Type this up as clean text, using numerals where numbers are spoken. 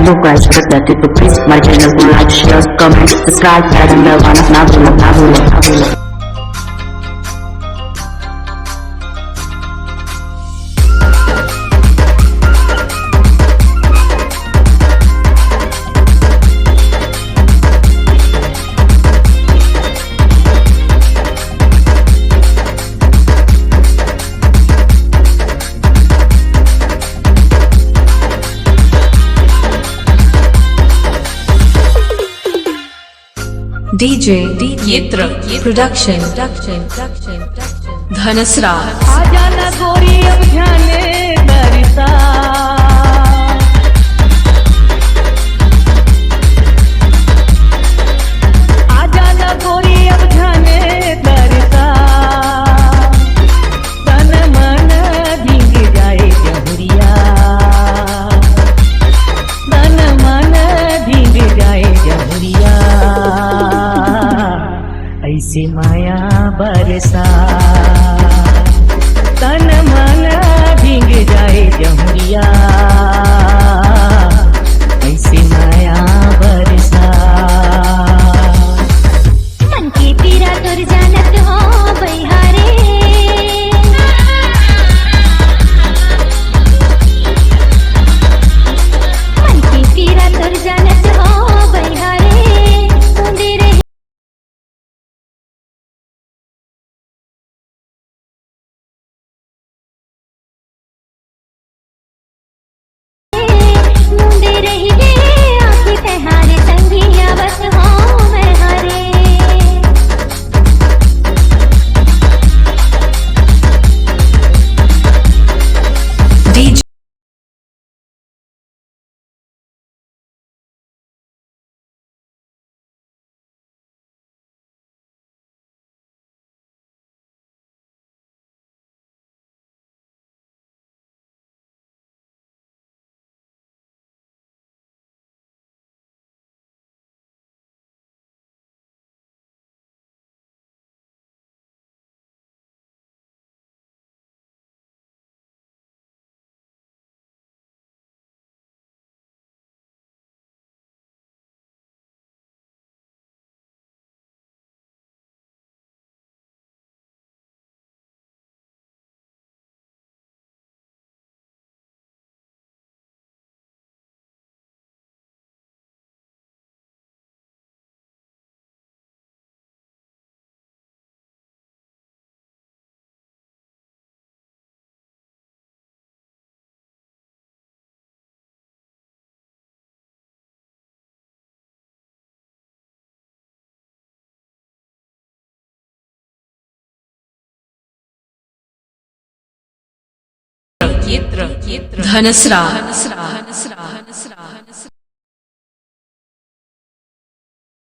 low price protected, तो please हमारे channel को लाइक शेयर कमेंट सब्सक्राइब बटन दबाना ना भूलें। DJ Yitra Production धनसरा आजा ना गोरी अब ध्याने दरिता आजा ना गोरी अब ध्याने दरिता तन मन भीग जाए जहुरिया तन मन भीग जाए जहुरिया ऐसे माया बरसा तन मन भीग जाए जहुरिया ऐसे माया बरसा मन की पीरा तुर जानत हो बहिहारे मन की पीरा तुर जानत हो बहिहारे मुंदे रही मुंदे रही गे आँखी तहारे संगिया बस हो मैं हारे DJ धनसरा